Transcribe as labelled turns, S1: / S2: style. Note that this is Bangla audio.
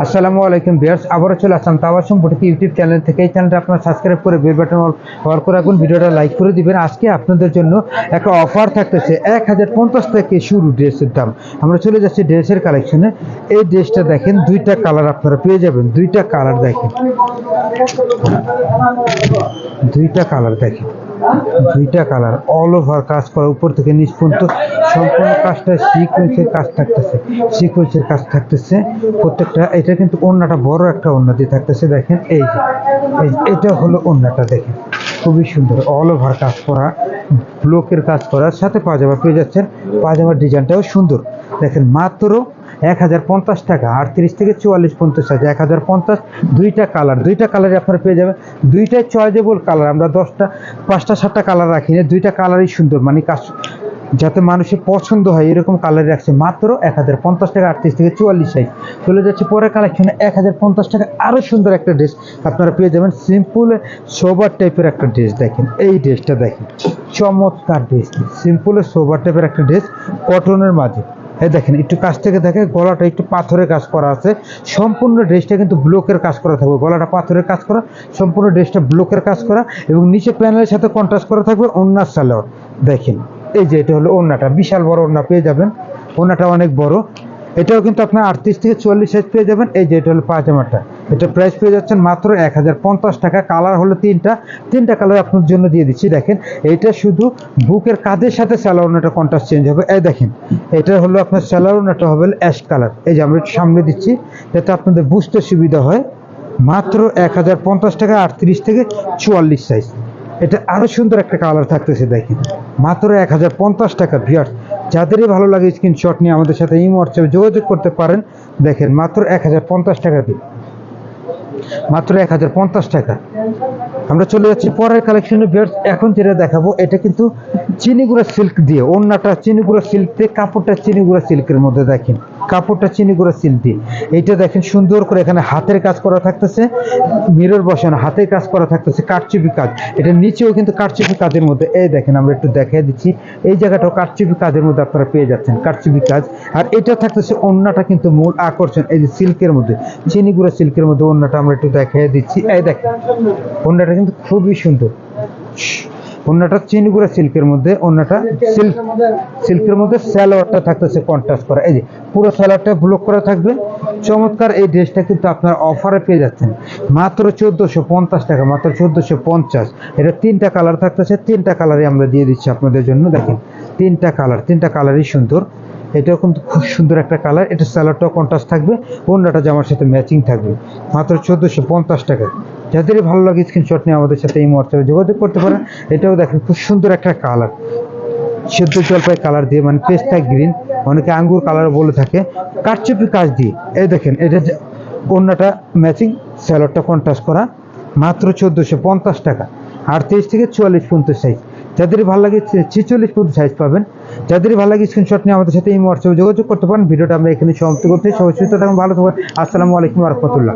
S1: আসসালামু আলাইকুম ভিউয়ার্স, আবারও চলে আসলাম তাবাসসুম বুটিক ইউটিউব চ্যানেল থেকে। এই চ্যানেলটা আপনারা সাবস্ক্রাইব করে বেল বাটন অল করে রাখুন, ভিডিওটা লাইক করে দিবেন। আজকে আপনাদের জন্য একটা অফার থাকতেছে 1050 থেকে শুরু ড্রেসের দাম। আমরা চলে যাচ্ছি ড্রেসের কালেকশনে। এই ড্রেসটা দেখেন, দুইটা কালার আপনারা পেয়ে যাবেন। দুইটা কালার দেখেন, দুইটা কালার দেখেন, দুইটা কালার অল ওভার কাজ করা, উপর থেকে নিচ পর্যন্ত সম্পূর্ণ কাজটা সিকোয়েন্সের কাজ থাকতেছে, সিকোয়েন্সের কাজ থাকতেছে প্রত্যেকটা। এটা কিন্তু ওড়নাটা বড় একটা ওড়না দিয়ে থাকতেছে। দেখেন এই যে এটা হলো ওড়নাটা, দেখেন খুবই সুন্দর অল ওভার কাজ করা, ব্লকের কাজ করার সাথে পাজামা পেয়ে যাচ্ছেন। পাজামার ডিজাইনটাও সুন্দর। দেখেন মাত্র 1050 টাকা, 38 থেকে 44 পর্যন্ত সাইজ 1050। দুইটা কালার, দুইটা কালারই আপনারা পেয়ে যাবেন। দুইটাই চয়েজেবল কালার। আমরা 5টা 7টা কালার রাখি না, দুইটা কালারই সুন্দর, মানে কাজ যাতে মানুষের পছন্দ হয় এরকম কালার রাখছে। মাত্র 1050 টাকা, 38 থেকে 44 সাইজ। চলে যাচ্ছে পরের কালেকশনে। 1050 টাকা আরও সুন্দর একটা ড্রেস আপনারা পেয়ে যাবেন, সিম্পল সোবার টাইপের একটা ড্রেস। দেখেন এই ড্রেসটা, দেখেন চমৎকার ড্রেস, সিম্পল সোবার টাইপের একটা ড্রেস কটনের মাঝে। এই দেখেন একটু কাছ থেকে দেখে, গলাটা একটু পাথরের কাজ করা আছে। সম্পূর্ণ ড্রেসটা কিন্তু ব্লকের কাজ করা থাকবে, গলাটা পাথরের কাজ করা, সম্পূর্ণ ড্রেসটা ব্লকের কাজ করা এবং নিচে প্যানেলের সাথে কন্ট্রাস্ট করা থাকবে ওড়নার সালোয়ার। দেখেন এই যে এটা হলো ওড়নাটা, বিশাল বড় ওড়না পেয়ে যাবেন, ওড়নাটা অনেক বড়। এটাও কিন্তু আপনার 38 থেকে 44 সাইজ পেয়ে যাবেন। এই যে এটা হলো পাজামাটা, এটা প্রাইস পেয়ে যাচ্ছেন মাত্র 1050 টাকা। কালার হলো তিনটা কালার আপনার জন্য দিয়ে দিচ্ছি। দেখেন এইটা শুধু বুকের কাঁধের সাথে স্যালোয়ারটা কন্ট্রাস্ট চেঞ্জ হবে। এই দেখেন এটা হলো আপনার স্যালোয়ারটা হবে অ্যাশ কালার। এই যে আমরা একটু সামনে দিচ্ছি যাতে আপনাদের বুঝতে সুবিধা হয়। মাত্র 1050 টাকা, 38 থেকে 44 সাইজ। এটা আরো সুন্দর একটা কালার থাকতেছে। দেখেন মাত্র 1050 টাকা। ভিউয়ার্স, যাদেরই ভালো লাগে স্ক্রিনশট নিয়ে আমাদের সাথে এই হোয়াটসঅ্যাপে যোগাযোগ করতে পারেন। দেখেন মাত্র 1050 টাকা দিয়ে, মাত্র 1050 টাকা। আমরা চলে যাচ্ছি পরের কালেকশনে। ভিউয়ার্স, এখন যেটা দেখাবো এটা কিন্তু চিনিগুড়া সিল্ক দিয়ে, ওড়নাটা চিনিগুড়া সিল্ক দিয়ে, কাপড়টা চিনিগুড়া সিল্কের মধ্যে। দেখেন কাপড়টা চিনিগুড়া সিল্ক দিয়ে। এইটা দেখেন সুন্দর করে এখানে হাতের কাজ করা থাকতেছে, মিরর বসানো হাতের কাজ করা থাকতেছে, কারচুপি কাজ। এটা নিচেও কিন্তু কারচুপি কাজের মধ্যে। এই দেখেন আমরা একটু দেখিয়ে দিচ্ছি, এই জায়গাটাও কারচুপি কাজের মধ্যে আপনারা পেয়ে যাচ্ছেন, কারচুপি কাজ। আর এটা থাকতেছে ওড়নাটা কিন্তু মূল আকর্ষণ, এই যে সিল্কের মধ্যে, চিনিগুড়া সিল্কের মধ্যে ওড়নাটা আমরা একটু দেখিয়ে দিচ্ছি। এই দেখেন ওড়নাটা কিন্তু খুবই সুন্দর, ওড়নাটা চিনিগুড়া সিল্কের মধ্যে, ওড়নাটা সিল্কের মধ্যে সালোয়ারটা থাকতেছে কন্ট্রাস্ট করা। এই যে পুরো সালোয়ারটা ব্লক করা থাকবে, চমৎকার। এই ড্রেসটা কিন্তু আপনার অফারে পেয়ে যাচ্ছেন মাত্র 1450 টাকা, মাত্র 1450। এটা তিনটা কালার থাকতেছে, তিনটা কালারই আমরা দিয়ে দিচ্ছি আপনাদের জন্য। দেখেন তিনটা কালার, তিনটা কালারই সুন্দর। এটাও কিন্তু খুব সুন্দর একটা কালার। এটা সালোয়ারটাও কন্ট্রাস্ট থাকবে, ওড়নাটা জামার সাথে ম্যাচিং থাকবে, মাত্র 1450 টাকা। যাদেরই ভালো লাগে স্ক্রিনশট নিয়ে আমাদের সাথে এই হোয়াটসঅ্যাপে যোগাযোগ করতে পারেন। এটাও দেখেন খুব সুন্দর একটা কালার, সেদ্ধ জলপাই কালার দিয়ে, মানে পেস্তা গ্রিন, অনেকে আঙ্গুর কালার বলে থাকে, কারচুপি কাজ দিয়ে। এই দেখেন এটা ওড়নাটা ম্যাচিং, সালোয়ারটা কন্ট্রাস্ট করা, মাত্র 1450 টাকা। 38 থেকে 44 পর্যন্ত সাইজ। যাদের ভালো লাগে 46 পর্যন্ত সাইজ পাবেন। যাদের ভালো লাগে স্ক্রিনশট নিয়ে আমাদের সাথে এই হোয়াটসঅ্যাপে যোগাযোগ করতে পারেন। ভিডিওটা আমরা এখানে সমাপ্ত করতে, সবাই সুস্থ থাকুন, ভালো থাকবেন। আসসালামু আলাইকুম ওয়া রাহমাতুল্লাহ।